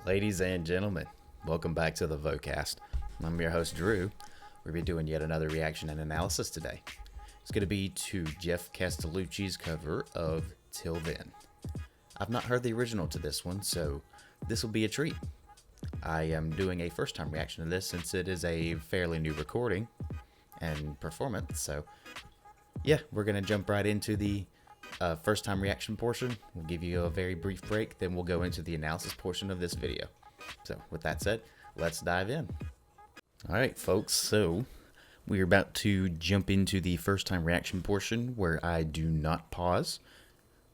Ladies and gentlemen, welcome back to the Vocast. I'm your host, Drew. We'll be doing yet another reaction and analysis today. It's going to be to Geoff Castellucci's cover of Till Then. I've not heard the original to this one, so this will be a treat. I am doing a first time reaction to this since it is a fairly new recording and performance, so yeah, we're going to jump right into the first time reaction portion. We'll give you a very brief break, then we'll go into the analysis portion of this video. So with that said, let's dive in. Alright folks, so we're about to jump into the first time reaction portion where I do not pause,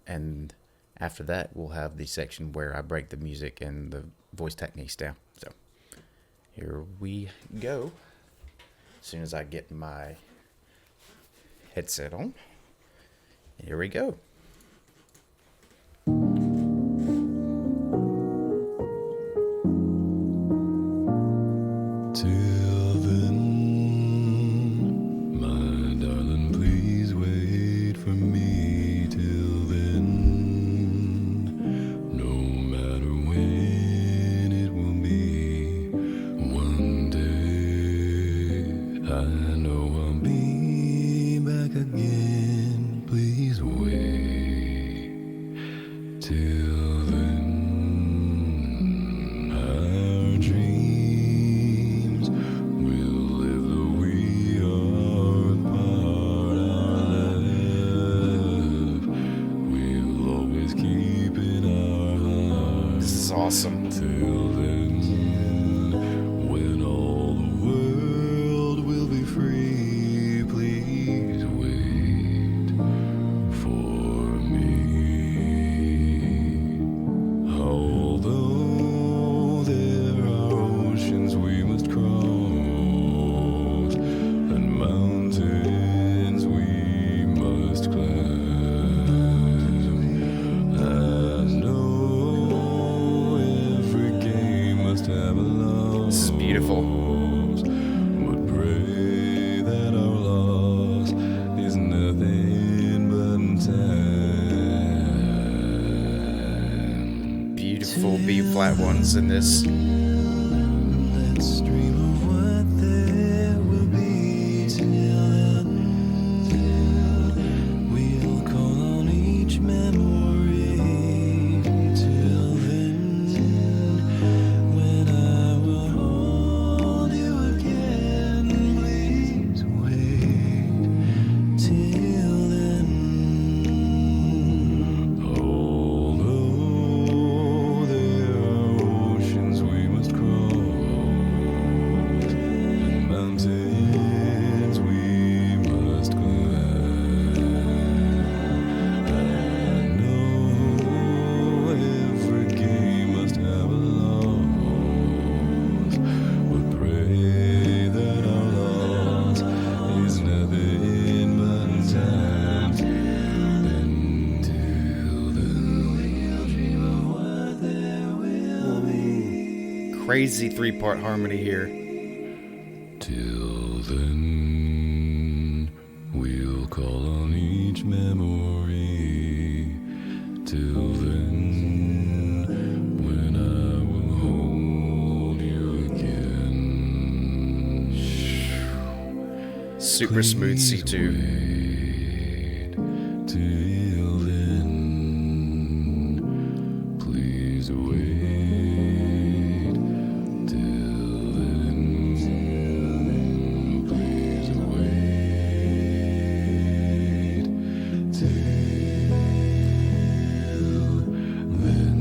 and after that we'll have the section where I break the music and the voice techniques down. So here we go. As soon as I get my headset on, here we go. Till then, my darling, please wait for me. Till then, no matter when it will be, one day I know I'll be back again. Please wait. Till then, our dreams will live though we are apart. Our love we'll always keep in our hearts. This is awesome. Till then, when all the world will be free, please wait for me. Although there are oceans we must cross and mountains we must climb, I know every game must have a loss. This is beautiful. But pray that our loss is nothing but time. Beautiful B flat ones in this. Let's dream of what there will be. Till then, we'll call on each memory. Till then, when I will hold you again, please wait. Till then, although there are oceans we must cross and mountains we must climb, I know every game must have a loss, but pray that our loss is nothing but time. Till then, we'll dream of what there will be. Crazy 3-part harmony here. Till then, we'll call on each memory. Till then, when I will hold you again. Super smooth Please C2. wait. Till then, please wait. Till then, please wait. Till then.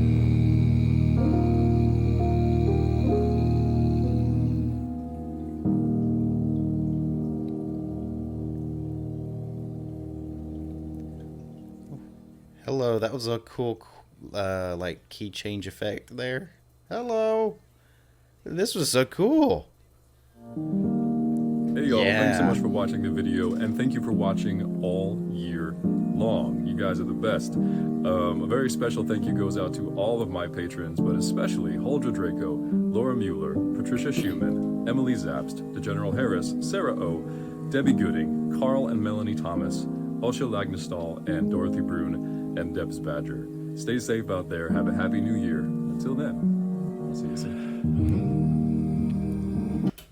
Hello, that was a cool like key change effect there. Hello. This was so cool. Hey y'all, thanks so Yeah. much for watching the video, and thank you for watching all year long. You guys are the best. A very special thank you goes out to all of my patrons, but especially Holdra Draco, Laura Mueller, Patricia Schumann, Emily Zapst, DeGeneral Harris, Sarah O, Debbie Gooding, Carl and Melanie Thomas, Osha Lagnestall, and Dorothy Brune, and Debs Badger. Stay safe out there. Have a happy new year. Until then. I'll see you soon.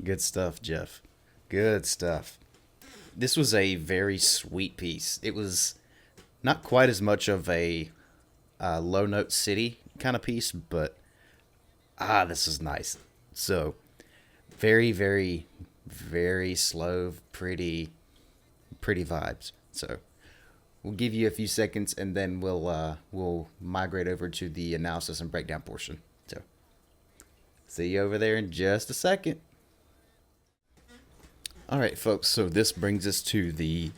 Good stuff, Geoff. Good stuff. This was a very sweet piece. It was not quite as much of a low note city kind of piece, but this is nice. So very, very, very slow, pretty vibes. So we'll give you a few seconds, and then we'll migrate over to the analysis and breakdown portion. So see you over there in just a second. All right, folks. So this brings us to the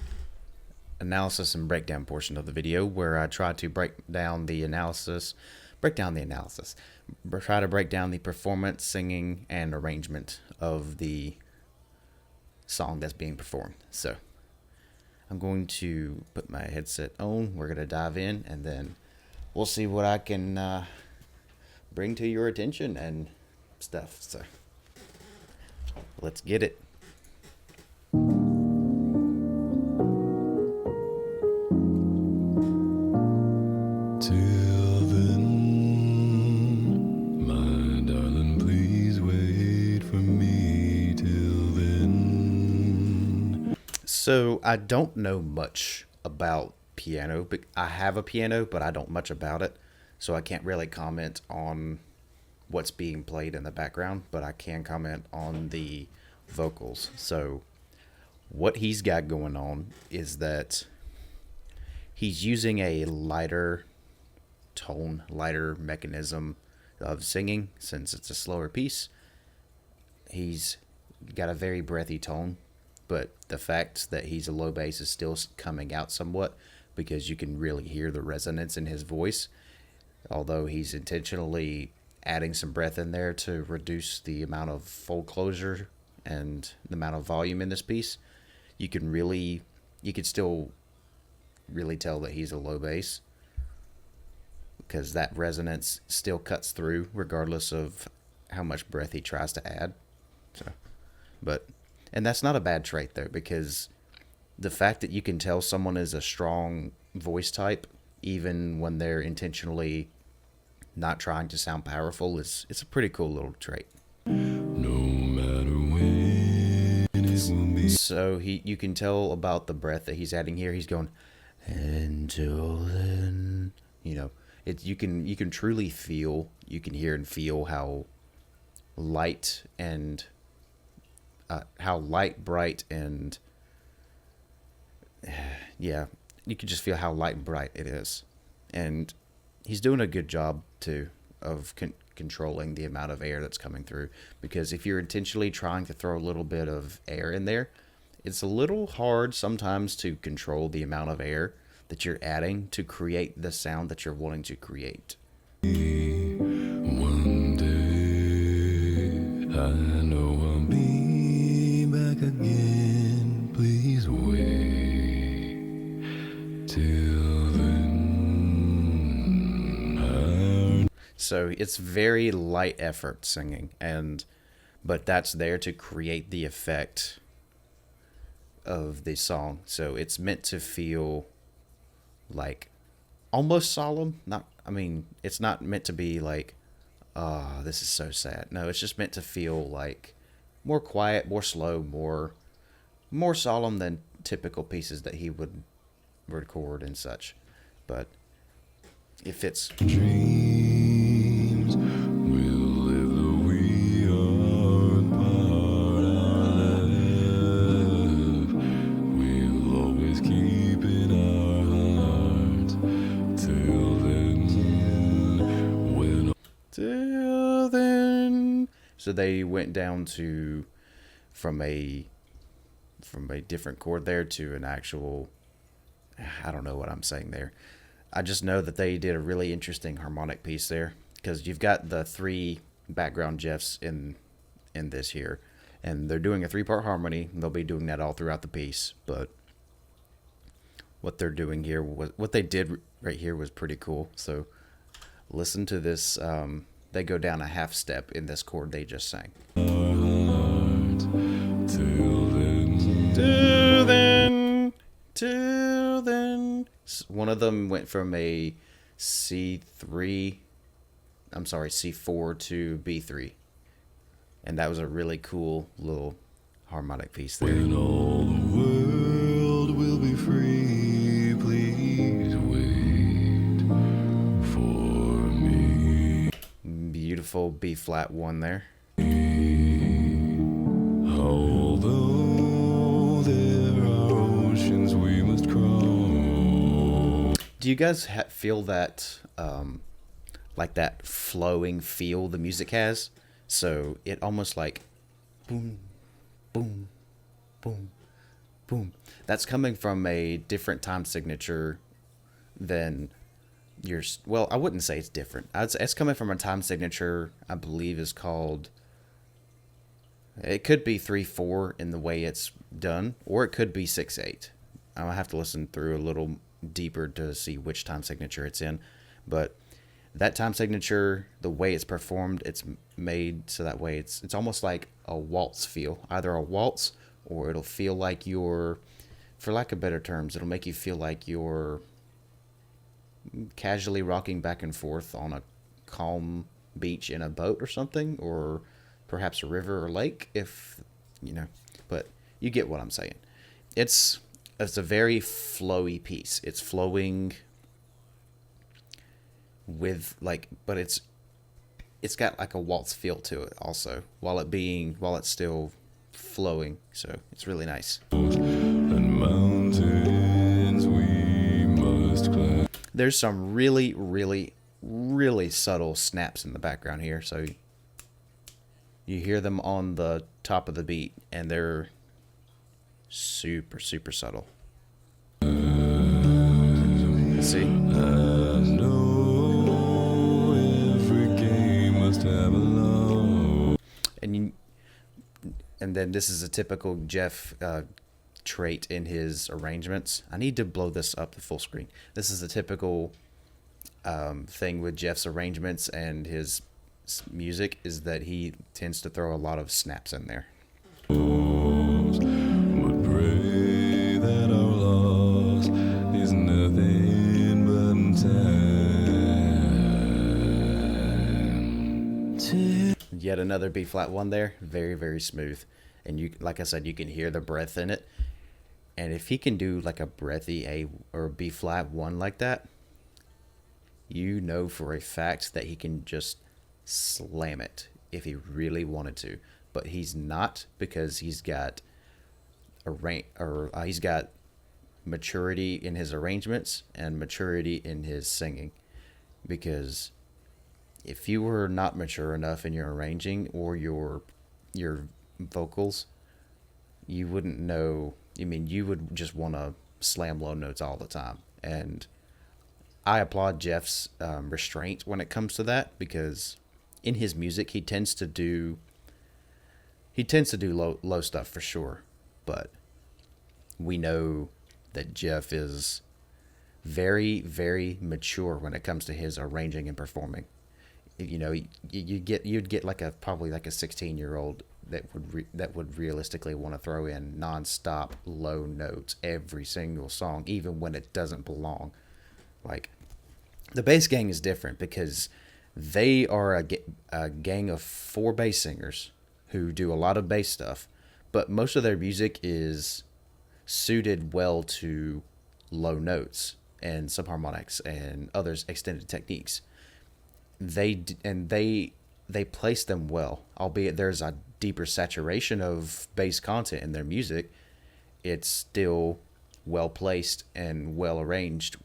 analysis and breakdown portion of the video, where I try to break down the analysis, try to break down the performance, singing, and arrangement of the song that's being performed. So I'm going to put my headset on. We're going to dive in, and then we'll see what I can bring to your attention and stuff. So let's get it. Till then, my darling, please wait for me till then. So I don't know much about piano, but I have a piano, but I don't much about it. So I can't really comment on what's being played in the background, but I can comment on the vocals. So what he's got going on is that he's using a lighter tone, lighter mechanism of singing. Since it's a slower piece, he's got a very breathy tone, but the fact that he's a low bass is still coming out somewhat, because you can really hear the resonance in his voice, although he's intentionally adding some breath in there to reduce the amount of fold closure and the amount of volume in this piece. You can still really tell that he's a low bass, because that resonance still cuts through regardless of how much breath he tries to add. And that's not a bad trait though, because the fact that you can tell someone is a strong voice type even when they're intentionally not trying to sound powerful it's a pretty cool little trait. No matter when it will be. So you can tell about the breath that he's adding here. He's going, until then, you can truly feel, you can hear and feel how light, bright, and yeah, you can just feel how light and bright it is. And he's doing a good job too of controlling the amount of air that's coming through, because if you're intentionally trying to throw a little bit of air in there, it's a little hard sometimes to control the amount of air that you're adding to create the sound that you're wanting to create. One day I know I'll be back again. Please wait till then. So it's very light effort singing, but that's there to create the effect of the song. So it's meant to feel like almost solemn. It's not meant to be like, oh, this is so sad. No, it's just meant to feel like more quiet, more slow, more solemn than typical pieces that he would record and such. But it fits. Dreams will live though we are apart. Our love we'll always keep in our hearts. Till then. So they went down to from a different chord there to an actual, I don't know what I'm saying there. I just know that they did a really interesting harmonic piece there, because you've got the three background Geoffs in this here, and they're doing a 3-part harmony, and they'll be doing that all throughout the piece. But what they're doing here, what they did right here was pretty cool. So listen to this. They go down a half step in this chord they just sang. Till then. One of them went from a C3 I'm sorry, C4 to B3. And that was a really cool little harmonic piece there. When all the world will be free, please wait for me. Beautiful B flat 1 there. Although there are oceans we must cross. Do you guys feel that, like that flowing feel the music has? So it almost like boom, boom, boom, boom. That's coming from a different time signature than yours. Well, I wouldn't say it's different. It's coming from a time signature I believe is called. It could be 3/4 in the way it's done, or it could be 6/8. I'll have to listen through a little deeper to see which time signature it's in, but that time signature, the way it's performed, it's made so that way it's almost like a waltz feel, either a waltz or it'll feel like you're, for lack of better terms, it'll make you feel like you're casually rocking back and forth on a calm beach in a boat or something, or perhaps a river or lake, if you know, but you get what I'm saying. It's a very flowy piece. It's flowing with like, but it's got like a waltz feel to it also, while it's still flowing. So it's really nice. And mountains we must climb. There's some really, really, really subtle snaps in the background here, so you hear them on the top of the beat, and they're super, super subtle. See? I know every game must have a law. And then this is a typical Geoff trait in his arrangements. I need to blow this up to full screen. This is a typical thing with Geoff's arrangements and his music, is that he tends to throw a lot of snaps in there. But pray that our loss is nothing but time. Yet another B flat 1 there, very, very smooth. And you, like I said, you can hear the breath in it. And if he can do like a breathy A or B flat 1 like that, you know for a fact that he can just slam it if he really wanted to. But he's not, because he's got he's got maturity in his arrangements and maturity in his singing. Because if you were not mature enough in your arranging or your vocals, you wouldn't know. I mean, you would just want to slam low notes all the time. And I applaud Geoff's restraint when it comes to that, because in his music he tends to do low stuff for sure. But we know that Geoff is very, very mature when it comes to his arranging and performing. You know, you'd get probably like a 16-year-old that would realistically want to throw in nonstop low notes every single song, even when it doesn't belong. Like, the Bass Gang is different because they are a gang of 4 bass singers who do a lot of bass stuff, but most of their music is suited well to low notes and subharmonics and other extended techniques. They place them well, albeit there's a deeper saturation of bass content in their music. It's still well placed and well arranged.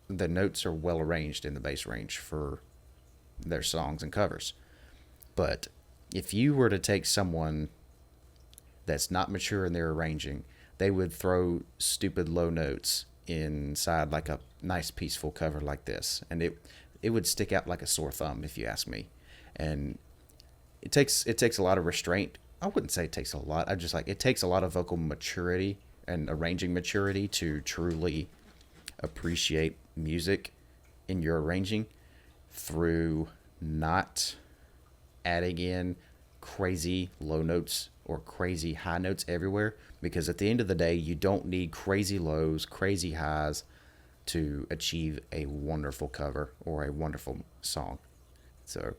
The notes are well arranged in the bass range for their songs and covers. But if you were to take someone that's not mature in their arranging, they would throw stupid low notes inside like a nice peaceful cover like this, and it would stick out like a sore thumb, if you ask me. And it takes a lot of restraint. I wouldn't say it takes a lot. It takes a lot of vocal maturity and arranging maturity to truly appreciate music in your arranging, through not adding in crazy low notes or crazy high notes everywhere. Because at the end of the day, you don't need crazy lows, crazy highs to achieve a wonderful cover or a wonderful song. So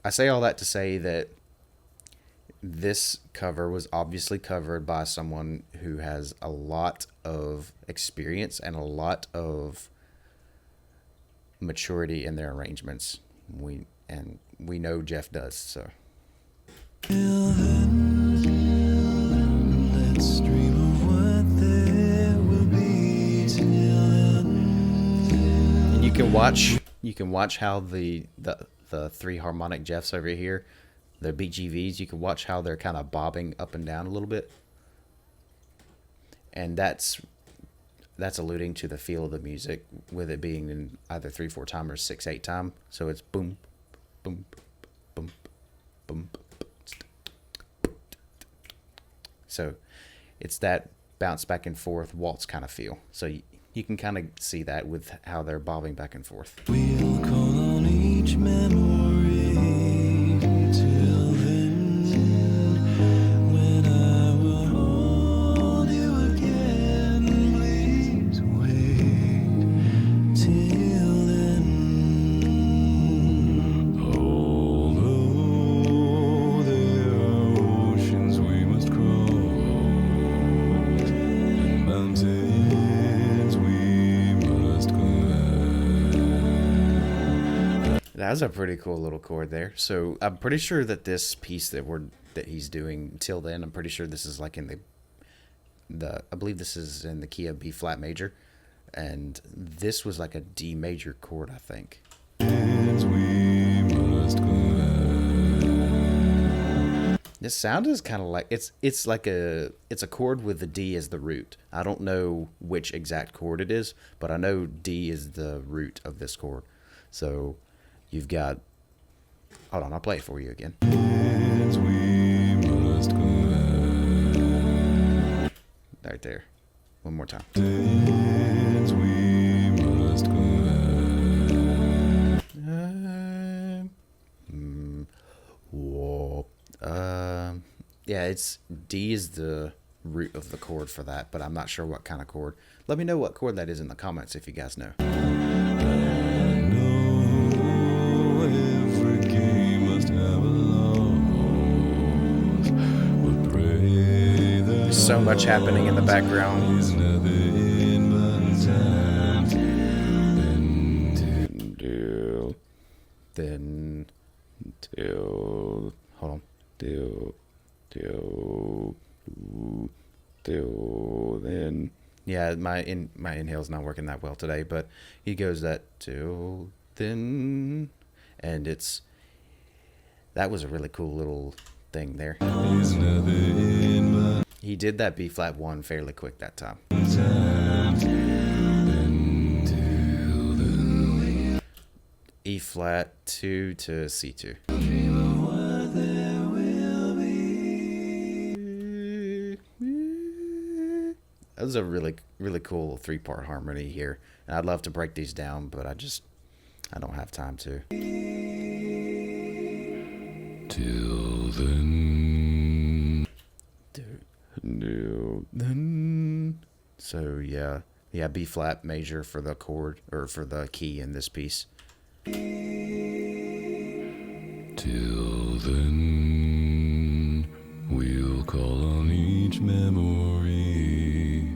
I say all that to say that this cover was obviously covered by someone who has a lot of experience and a lot of maturity in their arrangements. We know Geoff does. So Let's dream of what there will be till then. and you can watch how the three harmonic Jeffs over here, the BGVs, you can watch how they're kind of bobbing up and down a little bit, and that's alluding to the feel of the music, with it being in either 3/4 time or 6/8 time. So it's boom, boom, boom, boom. So it's that bounce back and forth waltz kind of feel. So you can kind of see that with how they're bobbing back and forth. We'll call on each memory till then, when I will hold you again. Please wait till then. Although there are oceans we must cross and mountains we must climb. That was a pretty cool little chord there. So I'm pretty sure that this piece that he's doing till then, I'm pretty sure this is like in I believe this is in the key of B flat major, and this was like a D major chord, I think. We must climb. This sound is kind of like it's a chord with the D as the root. I don't know which exact chord it is, but I know D is the root of this chord. So you've got, hold on, I'll play it for you again. We must climb. Right there. One more time. We must climb. Whoa. Yeah, it's D is the root of the chord for that, but I'm not sure what kind of chord. Let me know what chord that is in the comments if you guys know. Every game must have a loss, but pray that There's so much happening in the background. is nothing but time. Then hold on. Then yeah, my inhale's not working that well today, but he goes that till then, and that was a really cool little thing there. Is nothing but He did that B flat 1 fairly quick that time. time. E flat 2 to C2. That was a really, really cool 3-part harmony here. And I'd love to break these down, but I don't have time to. Till then. So yeah, B flat major for the chord, or for the key in this piece. Till then, we'll call on each memory.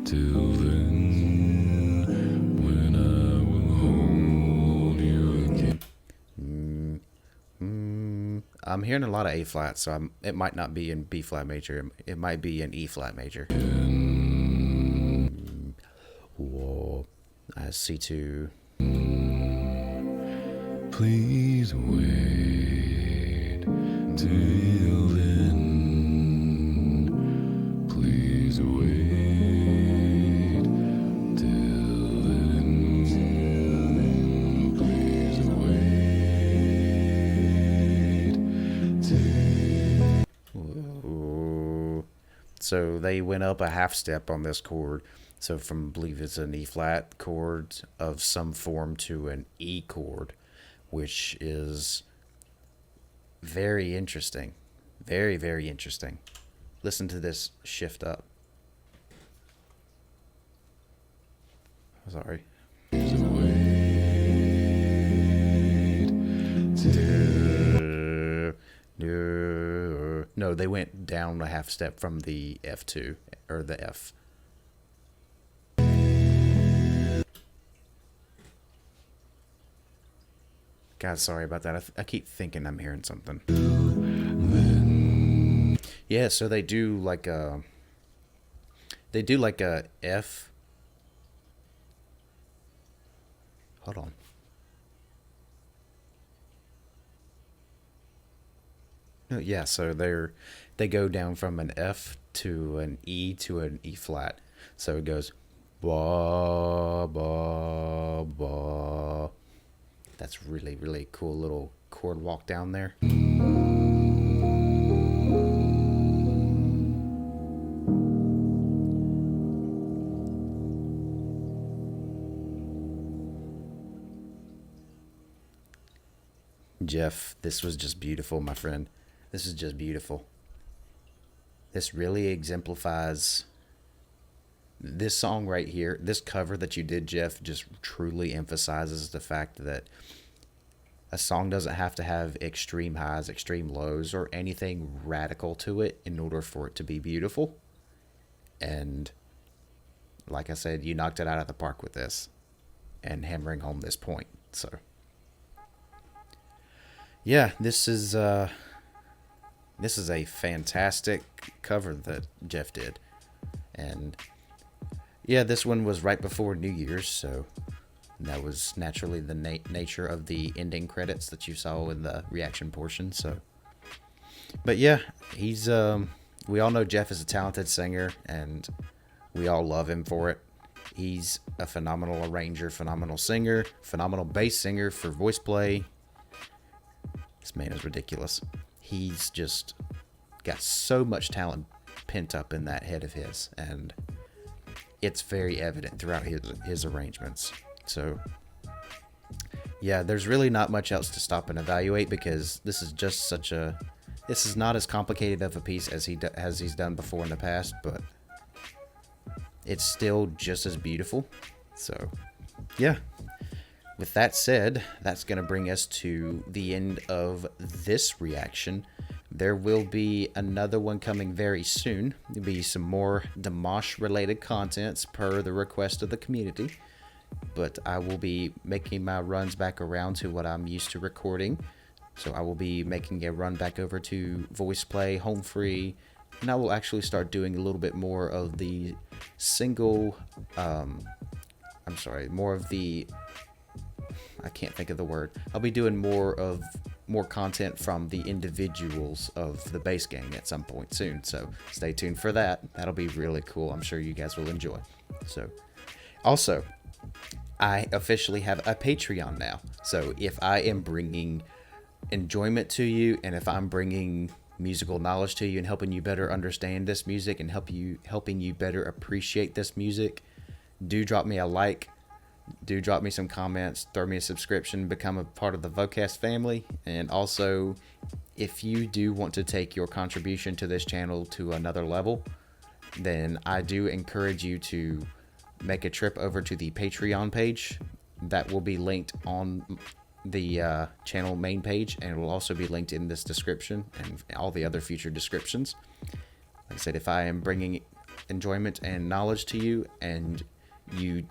Till then, when I will hold you again. I'm hearing a lot of A flat, so it might not be in B flat major. It might be in E flat major. Whoa, C2. Please wait till then. Please wait till then. Please wait till. Ooh. So they went up a half step on this chord. So from, I believe it's an E flat chord of some form to an E chord, which is very interesting. Very, very interesting. Listen to this shift up. Sorry. Please wait No, they went down a half step from the F2 or the F. God, sorry about that. I keep thinking I'm hearing something. Yeah, so they do like a F. Hold on. No, yeah, so they go down from an F to an E to an E flat. So it goes ba ba ba. That's really, really cool little chord walk down there. Geoff, this was just beautiful, my friend. This is just beautiful. This really exemplifies this song right here. This cover that you did, Geoff, just truly emphasizes the fact that a song doesn't have to have extreme highs, extreme lows, or anything radical to it in order for it to be beautiful. And like I said, you knocked it out of the park with this and hammering home this point. So yeah, this is a fantastic cover that Geoff did. And yeah, this one was right before New Year's, so that was naturally the nature of the ending credits that you saw in the reaction portion. So, but yeah, he's we all know Geoff is a talented singer, and we all love him for it. He's a phenomenal arranger, phenomenal singer, phenomenal bass singer for voice play. This man is ridiculous. He's just got so much talent pent up in that head of his, and it's very evident throughout his arrangements. So yeah, there's really not much else to stop and evaluate, because this is just this is not as complicated of a piece as he's done before in the past, but it's still just as beautiful. So yeah, with that said, that's going to bring us to the end of this reaction. There will be another one coming very soon. There'll be some more Dimash related contents per the request of the community. But I will be making my runs back around to what I'm used to recording. So I will be making a run back over to voice play, home free, and I will actually start doing a little bit more of the single, more of the, I can't think of the word. I'll be doing more content from the individuals of the bass gang at some point soon. So stay tuned for that. That'll be really cool. I'm sure you guys will enjoy. So also, I officially have a Patreon now. So if I am bringing enjoyment to you, and if I'm bringing musical knowledge to you and helping you better understand this music and helping you better appreciate this music, do drop me a like. Do drop me some comments, throw me a subscription, become a part of the Vocast family. And also, if you do want to take your contribution to this channel to another level, then I do encourage you to make a trip over to the Patreon page. That will be linked on the channel main page, and it will also be linked in this description and all the other future descriptions. Like I said, if I am bringing enjoyment and knowledge to you, and you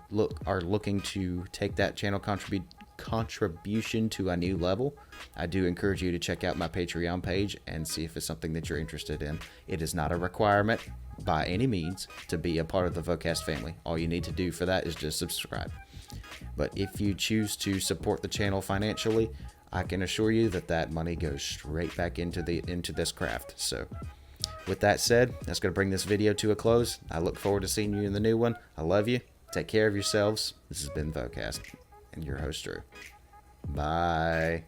are looking to take that channel contribution to a new level, I do encourage you to check out my Patreon page and see if it's something that you're interested in. It is not a requirement by any means to be a part of the Vocast family. All you need to do for that is just subscribe. But if you choose to support the channel financially, I can assure you that that money goes straight back into this craft. So with that said, that's going to bring this video to a close. I look forward to seeing you in the new one. I love you. Take care of yourselves. This has been Vocast and your host, Drew. Bye.